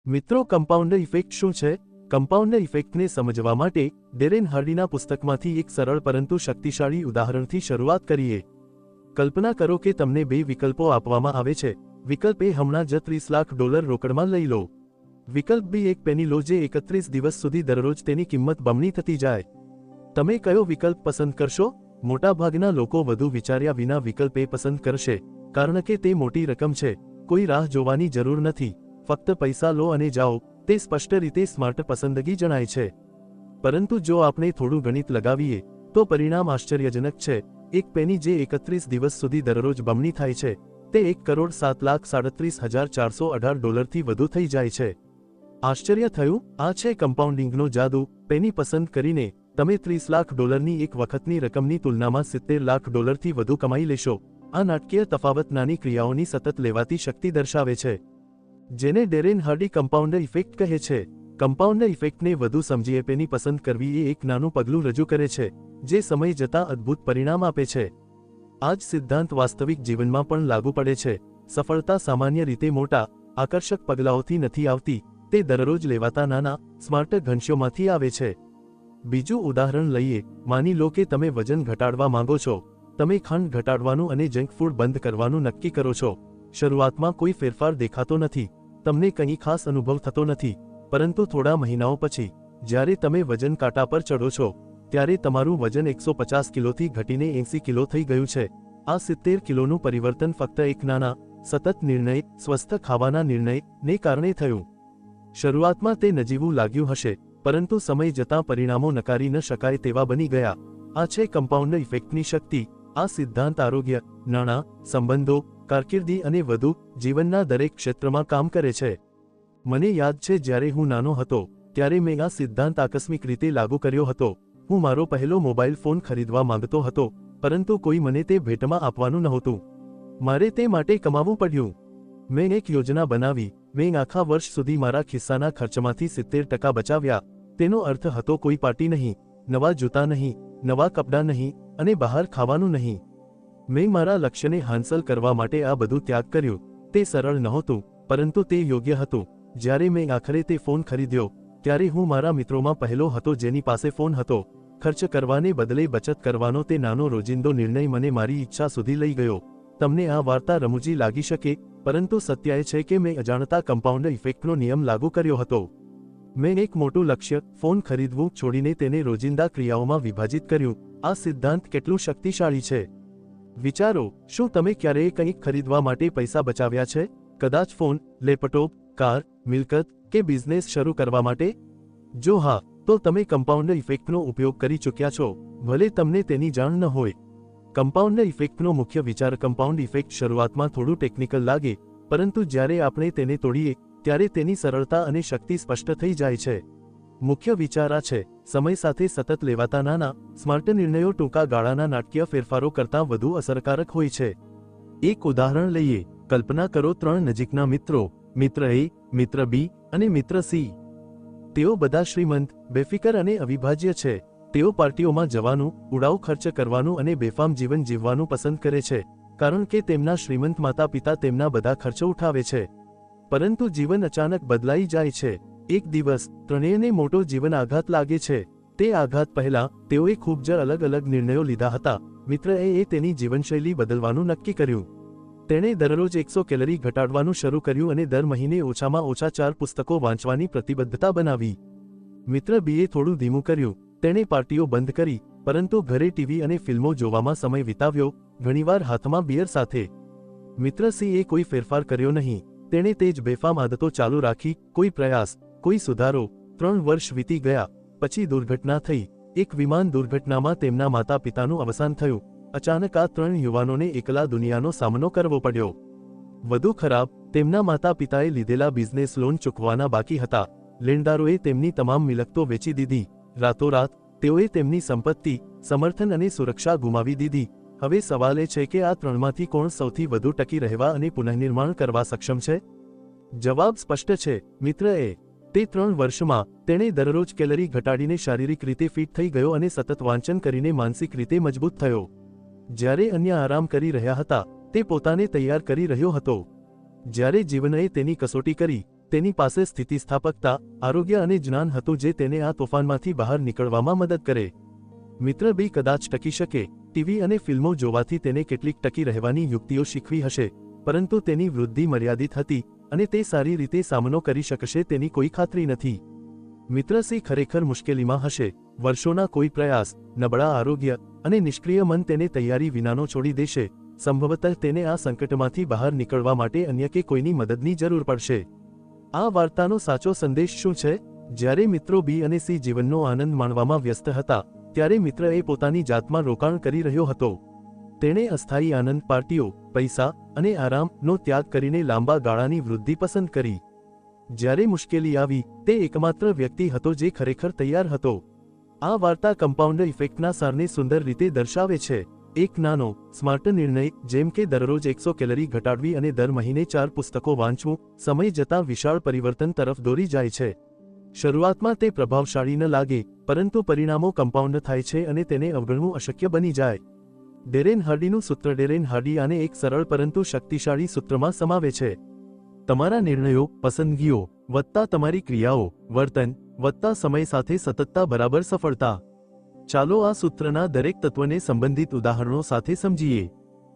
મિત્રો, compound effect શું છે? કમ્પાઉન્ડ ઇફેક્ટને સમજવા માટે ડેરેન હાર્ડીના પુસ્તકમાંથી એક સરળ પરંતુ શક્તિશાળી ઉદાહરણથી શરૂઆત કરીએ. કલ્પના કરો કે તમને બે વિકલ્પો આપવામાં આવે છે. વિકલ્પ એ, હમણાં જ $30 લાખ રોકડમાં લઈ લો. વિકલ્પ બી, એક પેની લો જે 31 દિવસ સુધી દરરોજ તેની કિંમત બમણી થતી જાય. તમે કયો વિકલ્પ પસંદ કરશો? મોટાભાગના લોકો વધુ વિચાર્યા વિના વિકલ્પ એ પસંદ કરશે, કારણ કે તે મોટી રકમ છે. કોઈ રાહ જોવાની જરૂર નથી, ફક્ત પૈસા લો અને જાઓ. તે સ્પષ્ટ રીતે સ્માર્ટ પસંદગી જણાય છે. પરંતુ જો આપણે થોડું ગણિત લગાવીએ તો પરિણામ આશ્ચર્યજનક છે. એક પેની જે 31 દિવસ સુધી દરરોજ બમણી થાય છે, તે $1,07,37,418 વધુ થઈ જાય છે. આશ્ચર્ય થયું? આ છે કમ્પાઉન્ડિંગનો જાદુ. પેની પસંદ કરીને તમે $30 લાખની એક વખતની રકમની તુલનામાં $70 લાખથી વધુ કમાઈ લેશો. આ નાટકીય તફાવત નાની ક્રિયાઓની સતત લેવાતી શક્તિ દર્શાવે છે, જેને ડેરેન હાર્ડી કમ્પાઉન્ડ ઇફેક્ટ કહે છે. કમ્પાઉન્ડ ઇફેક્ટને વધુ સમજીએ, પેની પસંદ કરવી એ એક નાનું પગલું રજૂ કરે છે જે સમય જતાં અદ્ભુત પરિણામ આપે છે. આ જ સિદ્ધાંત વાસ્તવિક જીવનમાં પણ લાગુ પડે છે. સફળતા સામાન્ય રીતે મોટા, આકર્ષક પગલાઓથી નથી આવતી, તે દરરોજ લેવાતા નાના, સ્માર્ટ ઘનશ્યોમાંથી આવે છે. બીજું ઉદાહરણ લઈએ. માની લો કે તમે વજન ઘટાડવા માંગો છો. તમે ખાંડ ઘટાડવાનું અને જંક ફૂડ બંધ કરવાનું નક્કી કરો છો. શરૂઆતમાં કોઈ ફેરફાર દેખાતો નથી, તમને કંઈ ખાસ અનુભવ થતો નથી. પરંતુ થોડા મહિનાઓ પછી, જ્યારે તમે વજન કાંટા પર ચડો છો, ત્યારે તમારું વજન 150 કિલોથી ઘટીને 80 કિલો થઈ ગયું છે. આ 70 કિલોનું પરિવર્તન ફક્ત એક નાના, સતત નિર્ણય, સ્વસ્થ ખાવાના નિર્ણયને કારણે થયું. શરૂઆતમાં તે નજીવું લાગ્યું હશે, પરંતુ સમય જતાં પરિણામો નકારી ન શકાય તેવા બની ગયા. આ છે કમ્પાઉન્ડ ઇફેક્ટની શક્તિ. આ સિદ્ધાંત આરોગ્ય, નાણાં, સંબંધો, કારકિર્દી અને વધુ જીવનના દરેક ક્ષેત્રમાં કામ કરે છે. મને યાદ છે જ્યારે હું નાનો હતો ત્યારે મેં આ સિદ્ધાંત આકસ્મિક રીતે લાગુ કર્યો હતો. હું મારો પહેલો મોબાઈલ ફોન ખરીદવા માંગતો હતો, પરંતુ કોઈ મને તે ભેટમાં આપવાનું નહોતું. મારે તે માટે કમાવવું પડ્યું. મેં એક યોજના બનાવી. મેં આખા વર્ષ સુધી મારા ખિસ્સાના ખર્ચમાંથી 70% બચાવ્યા. તેનો અર્થ હતો કોઈ પાર્ટી નહીં, નવા જૂતા નહીં, નવા કપડાં નહીં, અને બહાર ખાવાનું નહીં. મેં મારા લક્ષ્યને હાંસલ કરવા માટે આ બધું ત્યાગ કર્યું. તે સરળ નહોતું, પરંતુ તે યોગ્ય હતું. જ્યારે મેં આખરે તે ફોન ખરીદ્યો, ત્યારે હું મારા મિત્રોમાં પહેલો હતો જેની પાસે ફોન હતો. ખર્ચ કરવાને બદલે બચત કરવાનો તે નાનો રોજિંદો નિર્ણય મને મારી ઈચ્છા સુધી લઈ ગયો. તમને આ વાર્તા રમૂજી લાગી શકે, પરંતુ સત્ય એ છે કે મેં અજાણતા કમ્પાઉન્ડ ઇફેક્ટનો નિયમ લાગુ કર્યો હતો. મેં એક મોટું લક્ષ્ય, ફોન ખરીદવું, છોડીને તેને રોજિંદા ક્રિયાઓમાં વિભાજિત કર્યું. આ સિદ્ધાંત કેટલું શક્તિશાળી છે. વિચારો, શું તમે ક્યારેય કંઈક ખરીદવા માટે પૈસા બચાવ્યા છે? કદાચ ફોન, લેપટોપ, કાર, મિલકત કે બિઝનેસ શરૂ કરવા માટે? જો હા, તો તમે કમ્પાઉન્ડ ઇફેક્ટનો ઉપયોગ કરી ચૂક્યા છો, ભલે તમને તેની જાણ ન હોય. કમ્પાઉન્ડ ઇફેક્ટનો મુખ્ય વિચાર. કમ્પાઉન્ડ ઇફેક્ટ શરૂઆતમાં થોડું ટેકનિકલ લાગે, પરંતુ જ્યારે આપણે તેને તોડીએ ત્યારે તેની સરળતા અને શક્તિ સ્પષ્ટ થઈ જાય છે. મુખ્ય વિચાર આ છે: સમય સાથે સતત લેવાતા નાના, સ્માર્ટ નિર્ણયો ટૂંકા ગાળાના નાટકીય ફેરફારો કરતાં વધુ અસરકારક હોય છે. એક ઉદાહરણ લઈએ. કલ્પના કરો 3 નજીકના મિત્રો, મિત્ર એ, મિત્ર બી અને મિત્ર સી. તેઓ બધા શ્રીમંત, બેફિકર અને અવિભાજ્ય છે. તેઓ પાર્ટીઓમાં જવાનું, ઉડાઉ ખર્ચ કરવાનું અને બેફામ જીવન જીવવાનું પસંદ કરે છે, કારણ કે તેમના શ્રીમંત માતા-પિતા તેમના બધા ખર્ચો ઉઠાવે છે. પરંતુ જીવન અચાનક બદલાઈ જાય છે. એક દિવસ ત્રણેયને મોટો જીવન આઘાત લાગે છે. તે આઘાત પહેલાં તેઓએ ખૂબ જ અલગ અલગ નિર્ણયો લીધા હતા. મિત્ર એ તેની જીવનશૈલી બદલવાનું નક્કી કર્યું. તેણે દરરોજ 100 કેલરી ઘટાડવાનું શરૂ કર્યું અને દર મહિને ઓછામાં ઓછા 4 પુસ્તકો વાંચવાની પ્રતિબદ્ધતા બનાવી. મિત્ર બીએ થોડું ધીમું કર્યું. તેણે પાર્ટીઓ બંધ કરી, પરંતુ ઘરે ટીવી અને ફિલ્મો જોવામાં સમય વિતાવ્યો, ઘણીવાર હાથમાં બિયર સાથે. મિત્ર સીએ કોઈ ફેરફાર કર્યો નહીં. તેણે તે જ બેફામ આદતો ચાલુ રાખી. કોઈ પ્રયાસ, કોઈ સુધારો. 3 વર્ષ વીતી ગયા. પછી દુર્ઘટના થઈ. એક વિમાન દુર્ઘટનામાં તેમના માતા-પિતાનું અવસાન થયું. અચાનક આ 3 યુવાનોને એકલા દુનિયાનો સામનો કરવો પડ્યો. વધુ ખરાબ, તેમના માતા-પિતાએ લીધેલા બિઝનેસ લોન ચૂકવવાના બાકી હતા. લેણદારોએ તેમની તમામ મિલકતો વેચી દીધી. રાતોરાત તેઓએ તેમની સંપત્તિ, સમર્થન અને સુરક્ષા ગુમાવી દીધી. હવે સવાલ એ છે કે આ 3માંથી કોણ સૌથી વધુ ટકી રહેવા અને પુનઃનિર્માણ કરવા સક્ષમ છે? જવાબ સ્પષ્ટ છે: મિત્ર એ. તે 3 વર્ષમાં તેણે દરરોજ કેલરી ઘટાડીને શારીરિક રીતે ફિટ થઈ ગયો અને સતત વાંચન કરીને માનસિક રીતે મજબૂત થયો. જ્યારે અન્ય આરામ કરી રહ્યા હતા, તે પોતાને તૈયાર કરી રહ્યો હતો. જ્યારે જીવનએ તેની કસોટી કરી, તેની પાસે સ્થિતિસ્થાપકતા, આરોગ્ય અને જ્ઞાન હતું જે તેને આ તોફાનમાંથી બહાર નીકળવામાં મદદ કરે. મિત્ર બી કદાચ ટકી શકે. ટીવી અને ફિલ્મો જોવાથી તેને કેટલીક ટકી રહેવાની યુક્તિઓ શીખવી હશે, પરંતુ તેની વૃદ્ધિ મર્યાદિત હતી અને તે સારી રીતે સામનો કરી શકશે તેની કોઈ ખાતરી નથી. મિત્ર સી ખરેખર મુશ્કેલીમાં હશે. વર્ષોના કોઈ પ્રયાસ, નબળા આરોગ્ય અને નિષ્ક્રિય મન તેને તૈયારી વિનાનો છોડી દેશે. સંભવતઃ તેને આ સંકટમાંથી બહાર નીકળવા માટે અન્ય કે કોઈની મદદની જરૂર પડશે. આ વાર્તાનો સાચો સંદેશ શું છે? જ્યારે મિત્રો બી અને સી જીવનનો આનંદ માણવામાં વ્યસ્ત હતા, ત્યારે મિત્ર એ પોતાની જાતમાં રોકાણ કરી રહ્યો હતો. તેણે અસ્થાયી આનંદ, પાર્ટીઓ, પૈસા અને આરામનો ત્યાગ કરીને લાંબા ગાળાની વૃદ્ધિ પસંદ કરી. જ્યારે મુશ્કેલી આવી, તે એકમાત્ર વ્યક્તિ હતો જે ખરેખર તૈયાર હતો. આ વાર્તા કમ્પાઉન્ડ ઇફેક્ટના સારને સુંદર રીતે દર્શાવે છે. એક નાનો, સ્માર્ટ નિર્ણય, જેમ કે દરરોજ 100 કેલરી ઘટાડવી અને દર મહિને 4 પુસ્તકો વાંચવું, સમય જતાં વિશાળ પરિવર્તન તરફ દોરી જાય છે. શરૂઆતમાં તે પ્રભાવશાળી ન લાગે, પરંતુ પરિણામો કમ્પાઉન્ડ થાય છે અને તેને અવગણવું અશક્ય બની જાય. ડેરેન હાર્ડીનું સૂત્ર. ડેરેન હાર્ડી આને એક સરળ પરંતુ શક્તિશાળી સૂત્રમાં સમાવે છે. તમારા નિર્ણયો, પસંદગીઓ વત્તા તમારી ક્રિયાઓ, વર્તન વત્તા સમય સાથે સતતતા બરાબર સફળતા. ચાલો આ સૂત્રના દરેક તત્વને સંબંધિત ઉદાહરણો સાથે સમજીએ.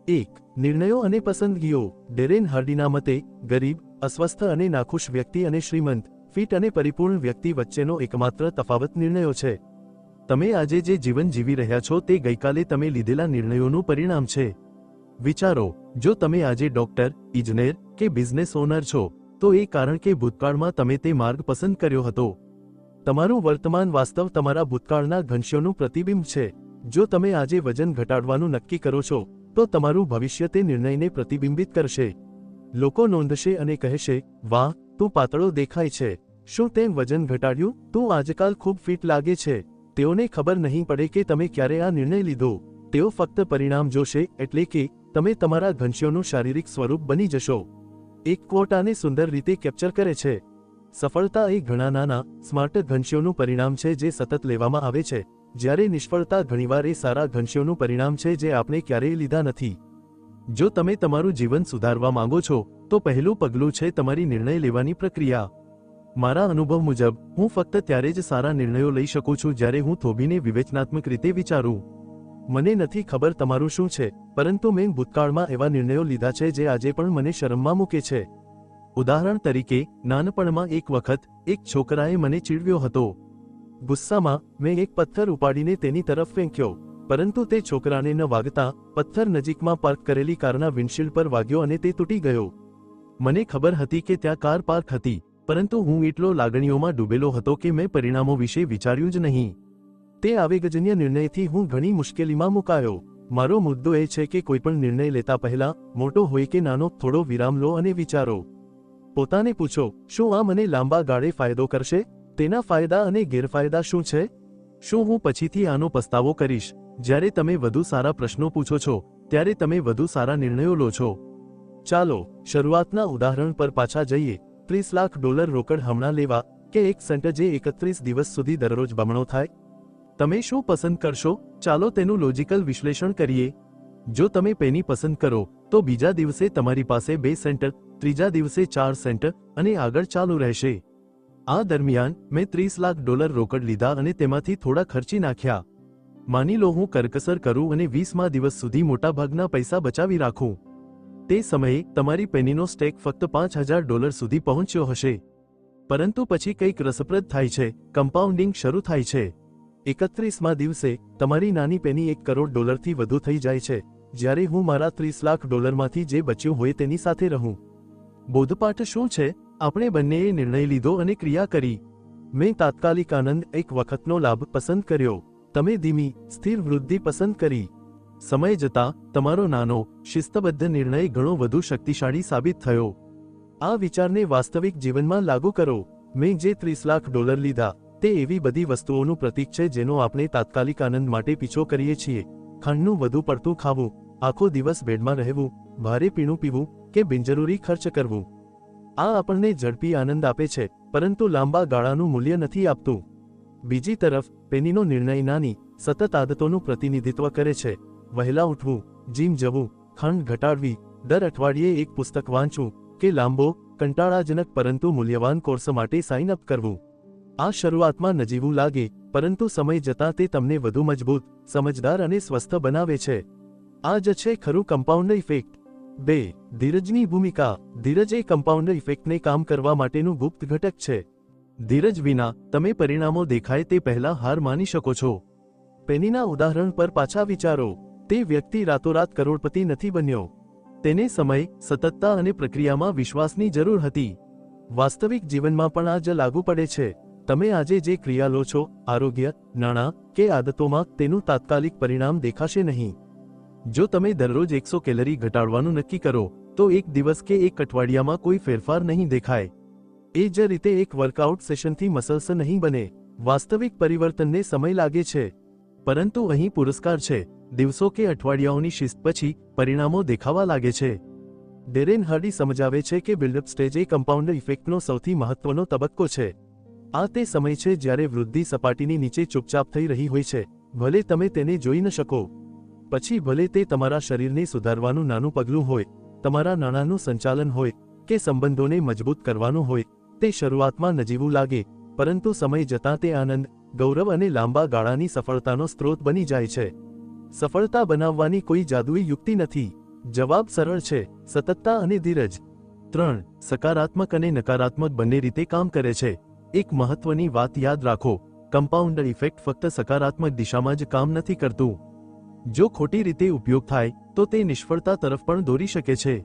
1. નિર્ણયો અને પસંદગીઓ. ડેરેન હાર્ડીના મતે, ગરીબ, અસ્વસ્થ અને નાખુશ વ્યક્તિ અને શ્રીમંત, ફિટ અને પરિપૂર્ણ વ્યક્તિ વચ્ચેનો એકમાત્ર તફાવત નિર્ણયો છે. તમે આજે જે જીવન જીવી રહ્યા છો તે ગઈકાલે તમે લીધેલા નિર્ણયોનું પરિણામ છે. વિચારો, જો તમે આજે ડોક્ટર, ઇજનેર કે બિઝનેસ ઓનર છો, તો એ કારણ કે ભૂતકાળમાં તમે તે માર્ગ પસંદ કર્યો હતો. તમારું વર્તમાન વાસ્તવ તમારા ભૂતકાળના ઘનશ્યોનું પ્રતિબિંબ છે. જો તમે આજે વજન ઘટાડવાનું નક્કી કરો છો, તો તમારું ભવિષ્ય તે નિર્ણયને પ્રતિબિંબિત કરશે. લોકો નોંધશે અને કહેશે, વાહ, તું પાતળો દેખાય છે. શું તે વજન ઘટાડ્યું? તું આજકાલ ખૂબ ફિટ લાગે છે. તેઓને ખબર નહીં પડે કે તમે ક્યારે આ નિર્ણય લીધો. તેઓ ફક્ત પરિણામ જોશે, એટલે કે તમે તમારા ઘનશ્યોનું શારીરિક સ્વરૂપ બની જશો. એક ક્વોટ આને સુંદર રીતે કેપ્ચર કરે છે. સફળતા એ ઘણા નાના, સ્માર્ટ ઘનશ્યોનું પરિણામ છે જે સતત લેવામાં આવે છે, જ્યારે નિષ્ફળતા ઘણીવાર એ સારા ઘનશ્યોનું પરિણામ છે જે આપણે ક્યારેય લીધા નથી. જો તમે તમારું જીવન સુધારવા માંગો છો, તો પહેલું પગલું છે તમારી નિર્ણય લેવાની પ્રક્રિયા. મારા અનુભવ મુજબ, હું ફક્ત ત્યારે જ સારા નિર્ણયો લઈ શકું છું જ્યારે હું થોભીને વિવેચનાત્મક રીતે વિચારું. મને નથી ખબર તમારું શું છે, પરંતુ મેં ભૂતકાળમાં એવા નિર્ણયો લીધા છે જે આજે પણ મને શરમમાં મૂકે છે. ઉદાહરણ તરીકે, નાનપણમાં એક વખત એક છોકરાએ મને ચીડવ્યો હતો. ગુસ્સામાં, મેં એક પથ્થર ઉપાડીને તેની તરફ ફેંક્યો, પરંતુ તે છોકરાને ન વાગતા પથ્થર નજીકમાં પાર્ક કરેલી કારના વિન્ડશીલ્ડ પર વાગ્યો અને તે તૂટી ગયો. મને ખબર હતી કે ત્યાં કાર પાર્ક હતી, પરંતુ હું એટલો લાગણીઓમાં ડૂબેલો હતો કે મેં પરિણામો વિશે વિચાર્યું જ નહીં. તે આવેગજન્ય નિર્ણયથી હું ઘણી મુશ્કેલીમાં મુકાયો. મારો મુદ્દો એ છે કે કોઈપણ નિર્ણય લેતા પહેલા, મોટો હોય કે નાનો, થોડો વિરામ લો અને વિચારો. પોતાને પૂછો, શું આ મને લાંબા ગાળે ફાયદો કરશે? તેના ફાયદા અને ગેરફાયદા શું છે? શું હું પછીથી આનો પસ્તાવો કરીશ? જ્યારે તમે વધુ સારા પ્રશ્નો પૂછો છો, ત્યારે તમે વધુ સારા નિર્ણયો લો છો. ચાલો શરૂઆતના ઉદાહરણ પર પાછા જઈએ. $30 લાખ રોકડ હમણાં લેવા કે 1 સેન્ટ જે 31 દિવસ સુધી દરરોજ બમણો થાય? તમે શું પસંદ કરશો? ચાલો તેનું લોજિકલ વિશ્લેષણ કરીએ. જો તમે પેની પસંદ કરો, તો બીજા દિવસે તમારી પાસે 2 સેન્ટ, ત્રીજા દિવસે 4 સેન્ટ અને આગળ ચાલુ રહેશે. આ દરમિયાન મેં $30 લાખ રોકડ લીધા અને તેમાંથી થોડા ખર્ચી નાખ્યા. માની લો હું કરકસર કરું અને 20મા દિવસ સુધી મોટાભાગના પૈસા બચાવી રાખું. તે સમયે તમારી પેનીનો સ્ટેક ફક્ત $5000 સુધી પહોંચ્યો હશે. પરંતુ પછી કંઈક રસપ્રદ થાય છે. કમ્પાઉન્ડિંગ શરૂ થાય છે. 31મા દિવસે તમારી નાની પેની $1 કરોડથી વધુ થઈ જાય છે, જ્યારે હું મારા $30 લાખમાંથી જે બચ્યું હોય તેની સાથે રહું. બોધપાઠ શું છે? આપણે બંનેએ નિર્ણય લીધો અને ક્રિયા કરી. મેં તાત્કાલિક આનંદ, એક વખતનો લાભ પસંદ કર્યો. તમે ધીમી, સ્થિર વૃદ્ધિ પસંદ કરી. સમય જતાં તમારો નાનો, શિસ્તબદ્ધ નિર્ણય ઘણો વધુ શક્તિશાળી સાબિત થયો. આ વિચારને વાસ્તવિક જીવનમાં લાગુ કરો. મેં જે $30 લાખ લીધા, તે એવી બધી વસ્તુઓનું પ્રતીક છે જેનો આપણે તાત્કાલિક આનંદ માટે પીછો કરીએ છીએ. ખાંડનું વધુ પડતું ખાવું, આખો દિવસ બેડમાં રહેવું, ભારે પીણું પીવું કે બિનજરૂરી ખર્ચ કરવું. આ આપણને ઝડપી આનંદ આપે છે, પરંતુ લાંબા ગાળાનું મૂલ્ય નથી આપતું. બીજી તરફ, પેનીનો નિર્ણય નાની, સતત આદતોનું પ્રતિનિધિત્વ કરે છે. વહેલા ઉઠવું, જીમ જવું, ખાંડ ઘટાડવી, દર અઠવાડિયે એક પુસ્તક વાંચવું કે લાંબો, કંટાળાજનક પરંતુ મૂલ્યવાન કોર્સ માટે સાઇન અપ કરવું. આ શરૂઆતમાં નજીવું લાગે, પરંતુ સમય જતાં તે તમને વધુ મજબૂત, સમજદાર અને સ્વસ્થ બનાવે છે. આ જ છે ખરું કમ્પાઉન્ડ ઇફેક્ટ. 2. ધીરજની ભૂમિકા. ધીરજ એ કમ્પાઉન્ડ ઇફેક્ટને કામ કરવા માટેનું ગુપ્ત ઘટક છે. ધીરજ વિના તમે પરિણામો દેખાય તે પહેલા હાર માની શકો છો. પેનીના ઉદાહરણ પર પાછા વિચારો. તે વ્યક્તિ રાતોરાત કરોડપતિ નથી બન્યો. તેને સમય, સતતતા અને પ્રક્રિયામાં વિશ્વાસની જરૂર હતી. વાસ્તવિક જીવનમાં પણ આ જ લાગુ પડે છે. તમે આજે જે ક્રિયા લો છો, આરોગ્ય, નાણાં કે આદતોમાં, તેનું તાત્કાલિક પરિણામ દેખાશે નહીં. જો તમે દરરોજ 100 કેલરી ઘટાડવાનું નક્કી કરો, તો એક દિવસ કે એક અઠવાડિયામાં કોઈ ફેરફાર નહીં દેખાય. એ જ રીતે એક વર્કઆઉટ સેશનથી મસલ્સ નહીં બને. વાસ્તવિક પરિવર્તનને સમય લાગે છે. પરંતુ અહીં પુરસ્કાર છે. દિવસો કે અઠવાડિયાઓની શિસ્ત પછી પરિણામો દેખાવા લાગે છે. ડેરેન હાર્ડી સમજાવે છે કે બિલ્ડઅપ સ્ટેજ એ કમ્પાઉન્ડ ઇફેક્ટનો સૌથી મહત્વનો તબક્કો છે. આ તે સમય છે જ્યારે વૃદ્ધિ સપાટીની નીચે ચૂપચાપ થઈ રહી હોય છે, ભલે તમે તેને જોઈ ન શકો. પછી ભલે તે તમારા શરીરને સુધારવાનું નાનું પગલું હોય, તમારા નાણાંનું સંચાલન હોય, કે સંબંધોને મજબૂત કરવાનું હોય, તે શરૂઆતમાં નજીવું લાગે, પરંતુ સમય જતાં તે આનંદ, ગૌરવ અને લાંબા ગાળાની સફળતાનો સ્ત્રોત બની જાય છે. સફળતા બનાવવાની કોઈ જાદુઈ યુક્તિ નથી. જવાબ સરળ છે: સતતતા અને ધીરજ. 3. સકારાત્મક અને નકારાત્મક બંને રીતે કામ કરે છે. એક મહત્વની વાત યાદ રાખો: કમ્પાઉન્ડ ઇફેક્ટ ફક્ત સકારાત્મક દિશામાં જ કામ નથી કરતું. જો ખોટી રીતે ઉપયોગ થાય તો તે નિષ્ફળતા તરફ પણ દોરી શકે છે.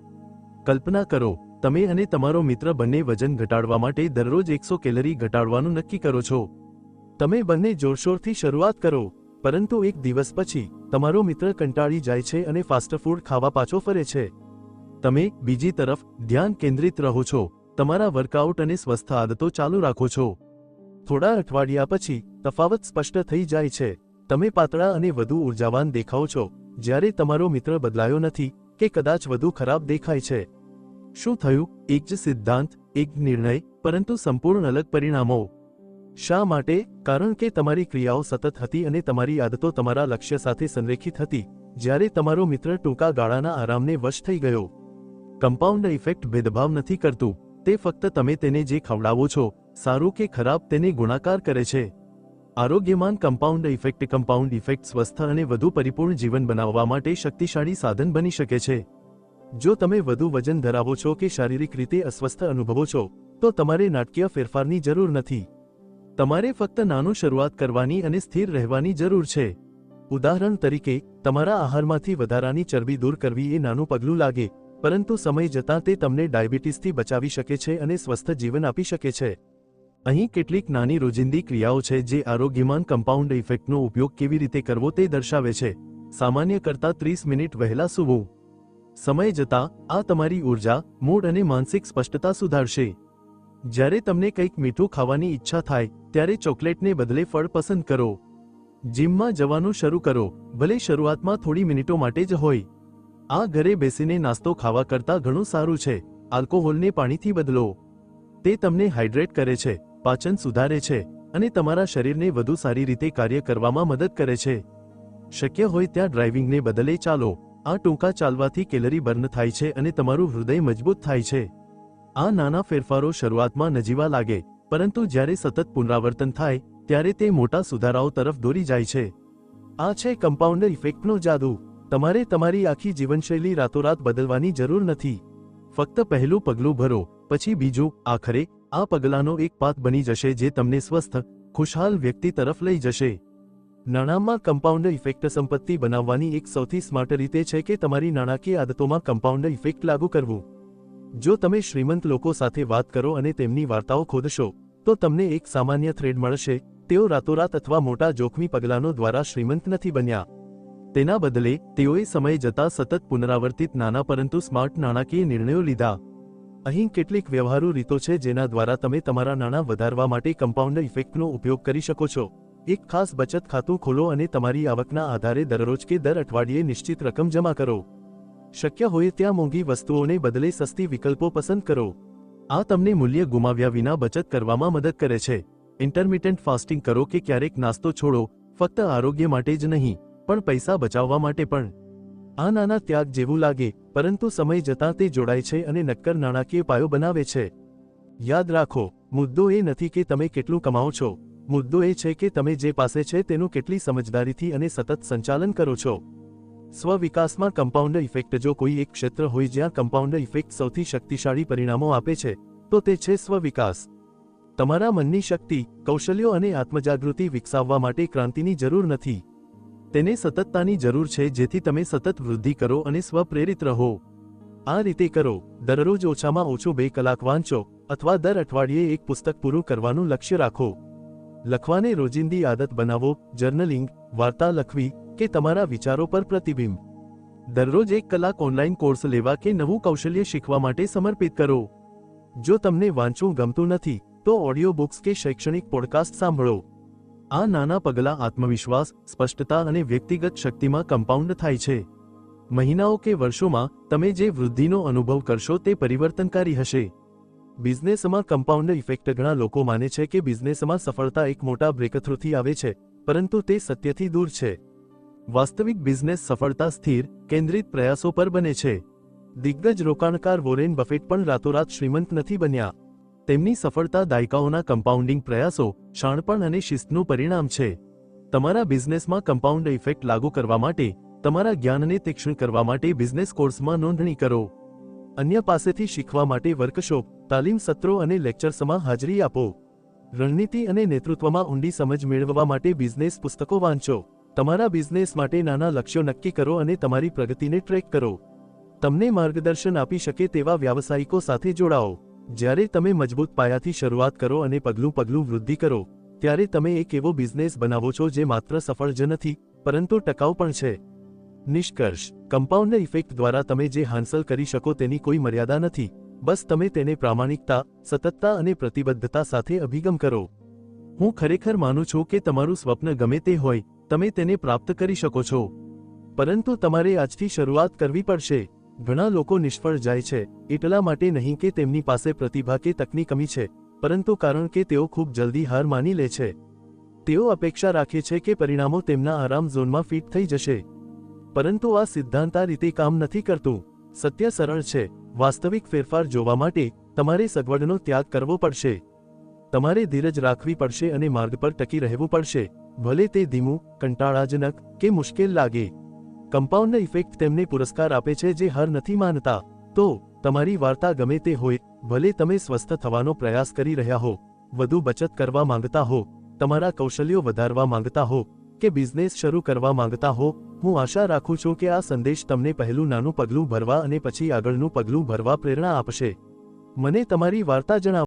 કલ્પના કરો, તમે અને તમારો મિત્ર બંને વજન ઘટાડવા માટે દરરોજ 100 કેલરી ઘટાડવાનું નક્કી કરો છો. તમે બંને જોરશોરથી શરૂઆત કરો, પરંતુ એક દિવસ પછી તમારો મિત્ર કંટાળી જાય છે અને ફાસ્ટ ફૂડ ખાવા પાછો ફરે છે. તમે, બીજી તરફ, ધ્યાન કેન્દ્રિત રહો છો, તમારા વર્કઆઉટ અને સ્વસ્થ આદતો ચાલુ રાખો છો. થોડા અઠવાડિયા પછી તફાવત સ્પષ્ટ થઈ જાય છે. તમે પાતળા અને વધુ ઉર્જાવાન દેખાઓ છો, જ્યારે તમારો મિત્ર બદલાયો નથી કે કદાચ વધુ ખરાબ દેખાય છે. શું થયું? એક જ સિદ્ધાંત, એક નિર્ણય, પરંતુ સંપૂર્ણ અલગ પરિણામો. શા માટે? કારણ કે તમારી ક્રિયાઓ સતત હતી અને તમારી આદતો તમારા લક્ષ્ય સાથે સંરેખિત હતી, જ્યારે તમારો મિત્ર ટૂંકા ગાળાના આરામને વશ થઈ ગયો. કમ્પાઉન્ડ ઇફેક્ટ ભેદભાવ નથી કરતું. તે ફક્ત તમે તેને જે ખવડાવો છો, સારું કે ખરાબ, તેને ગુણાકાર કરે છે. આરોગ્યમાન કમ્પાઉન્ડ ઇફેક્ટ સ્વસ્થ અને વધુ પરિપૂર્ણ જીવન બનાવવા માટે શક્તિશાળી સાધન બની શકે છે. જો તમે વધુ વજન ધરાવો છો કે શારીરિક રીતે અસ્વસ્થ અનુભવો છો, તો તમારે નાટકીય ફેરફારની જરૂર નથી. તમારે ફક્ત નાનું શરૂઆત કરવાની અને સ્થિર રહેવાની જરૂર છે. ઉદાહરણ તરીકે, તમારા આહારમાંથી વધારાની ચરબી દૂર કરવી એ નાનું પગલું લાગે, પરંતુ સમય જતાં તે તમને ડાયાબિટીસથી બચાવી શકે છે અને સ્વસ્થ જીવન આપી શકે છે. અહીં કેટલીક નાની રોજિંદી ક્રિયાઓ છે જે આરોગ્યમાન કમ્પાઉન્ડ ઇફેક્ટનો ઉપયોગ કેવી રીતે કરવો તે દર્શાવે છે. સામાન્ય કરતાં 30 મિનિટ વહેલા સૂવું. સમય જતાં આ તમારી ઉર્જા, મૂડ અને માનસિક સ્પષ્ટતા સુધારશે. જ્યારે તમને કંઈક મીઠું ખાવાની ઈચ્છા થાય, ત્યારે ચોકલેટને બદલે ફળ પસંદ કરો. જીમમાં જવાનું શરૂ કરો, ભલે શરૂઆતમાં થોડી મિનિટો માટે જ હોય. આ ઘરે બેસીને નાસ્તો ખાવા કરતાં ઘણું સારું છે. આલ્કોહોલને પાણીથી બદલો. તે તમને હાઇડ્રેટ કરે છે, પાચન સુધારે છે, અને તમારા શરીરને વધુ સારી રીતે કાર્ય કરવામાં મદદ કરે છે. શક્ય હોય ત્યાં ડ્રાઇવિંગને બદલે ચાલો. આ ટૂંકા ચાલવાથી કેલરી બર્ન થાય છે અને તમારું હૃદય મજબૂત થાય છે. આ નાના ફેરફારો શરૂઆતમાં નજીવા લાગે, પરંતુ જ્યારે સતત પુનરાવર્તન થાય, ત્યારે તે મોટા સુધારાઓ તરફ દોરી જાય છે. આ છે કમ્પાઉન્ડ ઇફેક્ટનો જાદુ. તમારે તમારી આખી જીવનશૈલી રાતોરાત બદલવાની જરૂર નથી. ફક્ત પહેલું પગલું ભરો, પછી બીજું, આખરે આ પગલાંનો એક પાથ બની જશે જે તમને સ્વસ્થ, ખુશહાલ વ્યક્તિ તરફ લઈ જશે. નાણાંમાં કમ્પાઉન્ડ ઇફેક્ટ. સંપત્તિ બનાવવાની એક સૌથી સ્માર્ટ રીતે છે કે તમારી નાણાકીય આદતોમાં કમ્પાઉન્ડ ઇફેક્ટ લાગુ કરવું. જો તમે શ્રીમંત લોકો સાથે વાત કરો અને તેમની વાર્તાઓ ખોદશો, તો તમને એક સામાન્ય થ્રેડ મળશે: તેઓ રાતોરાત અથવા મોટા જોખમી પગલાંનો દ્વારા શ્રીમંત નથી બન્યા. તેના બદલે, તેઓએ સમય જતાં સતત પુનરાવર્તિત નાના પરંતુ સ્માર્ટ નાણાકીય નિર્ણયો લીધા. અહીં કેટલીક વ્યવહારુ રીતો છે જેના દ્વારા તમે તમારા નાણાં વધારવા માટે કમ્પાઉન્ડ ઇફેક્ટનો ઉપયોગ કરી શકો છો. એક ખાસ બચત ખાતું ખોલો અને તમારી આવકના આધારે દરરોજ કે દર અઠવાડિયે નિશ્ચિત રકમ જમા કરો. શક્ય હોય ત્યાં મોંઘી વસ્તુઓને બદલે સસ્તી વિકલ્પો પસંદ કરો. આ તમને મૂલ્ય ગુમાવ્યા વિના બચત કરવામાં મદદ કરે છે. ઇન્ટરમિટન્ટ ફાસ્ટિંગ કરો કે ક્યારેક નાસ્તો છોડો, ફક્ત આરોગ્ય માટે જ નહીં, પણ પૈસા બચાવવા માટે પણ. આ નાના ત્યાગ જેવું લાગે, પરંતુ સમય જતાં તે જોડાય છે અને નક્કર નાણાકીય પાયો બનાવે છે. યાદ રાખો, મુદ્દો એ નથી કે તમે કેટલું કમાઓ છો, મુદ્દો એ છે કે તમે જે પાસે છે તેનું કેટલી સમજદારીથી અને સતત સંચાલન કરો છો. સ્વ-વિકાસમાં કમ્પાઉન્ડ ઇફેક્ટ. જો કોઈ એક ક્ષેત્ર હોય જ્યાં કમ્પાઉન્ડ ઇફેક્ટ સૌથી શક્તિશાળી પરિણામો આપે છે, તો તે છે સ્વ-વિકાસ. તમારા મનની શક્તિ, કૌશલ્યો અને આત્મજાગૃતિ વિકસાવવા માટે ક્રાંતિની જરૂર નથી. તેને સતતતાની જરૂર છે, જેથી તમે સતત વૃદ્ધિ કરો અને સ્વપ્રેરિત રહો. આ રીતે કરો: દરરોજ ઓછામાં ઓછું 2 કલાક વાંચો, અથવા દર અઠવાડિયે એક પુસ્તક પૂરું કરવાનું લક્ષ્ય રાખો. લખવાને રોજિંદી આદત બનાવો. જર્નલિંગ, વાર્તા લખવી, કે તમારા વિચારો પર પ્રતિબિંબ. દરરોજ 1 કલાક ઓનલાઈન કોર્સ લેવા કે નવું કૌશલ્ય શીખવા માટે સમર્પિત કરો. જો તમને વાંચવું ગમતું નથી, તો ઓડિયો બુક્સ કે શૈક્ષણિક પોડકાસ્ટ સાંભળો. આ નાના પગલાં આત્મવિશ્વાસ, સ્પષ્ટતા અને વ્યક્તિગત શક્તિમાં કમ્પાઉન્ડ થાય છે. મહિનાઓ કે વર્ષોમાં તમે જે વૃદ્ધિનો અનુભવ કરશો તે પરિવર્તનકારી હશે. બિઝનેસમાં કમ્પાઉન્ડ ઇફેક્ટ. ઘણા લોકો માને છે કે બિઝનેસમાં સફળતા એક મોટા બ્રેકથ્રુથી આવે છે, પરંતુ તે સત્યથી દૂર છે. વાસ્તવિક બિઝનેસ સફળતા સ્થિર, કેન્દ્રિત પ્રયાસો પર બને છે. દિગ્ગજ રોકાણકાર વોરેન બફેટ પણ રાતોરાત શ્રીમંત નથી બન્યા. તેમની સફળતા દાયકાઓના કમ્પાઉન્ડિંગ પ્રયાસો, શાણપણ અને શિસ્તનું પરિણામ છે. તમારા બિઝનેસમાં કમ્પાઉન્ડ ઇફેક્ટ લાગુ કરવા માટે, તમારા જ્ઞાનને તીક્ષ્ણ કરવા માટે બિઝનેસ કોર્સમાં નોંધણી કરો. અન્ય પાસેથી શીખવા માટે વર્કશોપ, તાલીમ સત્રો અને લેક્ચર્સમાં હાજરી આપો. રણનીતિ અને નેતૃત્વમાં ઊંડી સમજ મેળવવા માટે બિઝનેસ પુસ્તકો વાંચો. તમારા બિઝનેસ માટે નાના લક્ષ્યો નક્કી કરો અને તમારી પ્રગતિને ટ્રેક કરો. તમને માર્ગદર્શન આપી શકે તેવા વ્યાવસાયિકો સાથે જોડાઓ. જ્યારે તમે મજબૂત પાયાથી શરૂઆત કરો અને પગલું પગલું વૃદ્ધિ કરો, ત્યારે તમે એક એવો બિઝનેસ બનાવો છો જે માત્ર સફળ જ નથી, પરંતુ ટકાઉ પણ છે. નિષ્કર્ષ: કમ્પાઉન્ડ ઇફેક્ટ દ્વારા તમે જે હાંસલ કરી શકો તેની કોઈ મર્યાદા નથી. બસ તમે તેને પ્રામાણિકતા, સતતતા અને પ્રતિબદ્ધતા સાથે અભિગમ કરો. હું ખરેખર માનું છું કે તમારું સ્વપ્ન ગમે તે હોય, તમે તેને પ્રાપ્ત કરી શકો છો. પરંતુ તમારે આજથી શરૂઆત કરવી પડશે. ઘણા લોકો નિષ્ફળ જાય છે, એટલા માટે નહીં કે તેમની પાસે પ્રતિભા કે તકની કમી છે, પરંતુ કારણ કે તેઓ ખૂબ જલ્દી હાર માની લે છે. તેઓ અપેક્ષા રાખે છે કે પરિણામો તેમના આરામ ઝોનમાં ફિટ થઈ જશે. પરંતુ આ સિદ્ધાંત આ રીતે કામ નથી કરતું. સત્ય સરળ છે. વાસ્તવિક ફેરફાર જોવા માટે તમારે સગવડનો ત્યાગ કરવો પડશે. તમારે ધીરજ રાખવી પડશે અને માર્ગ પર ટકી રહેવું પડશે, ભલે તે ધીમું, કંટાળાજનક કે મુશ્કેલ લાગે. કમ્પાઉન્ડ ઇફેક્ટ તેમને પુરસ્કાર આપે છે જે હાર નથી માનતા. તો તમારી વાર્તા ગમે તે હોય, ભલે તમે સ્વસ્થ થવાનો પ્રયાસ કરી રહ્યા હો, વધુ બચત કરવા માંગતા હો, તમારા કૌશલ્યો વધારવા માંગતા હો, કે બિઝનેસ શરૂ કરવા માંગતા હો, હું આશા રાખું છું કે આ સંદેશ તમને પહેલું નાનું પગલું ભરવા અને પછી આગળનું પગલું ભરવા પ્રેરણા આપશે. મને તમારી વાર્તા જણાવો.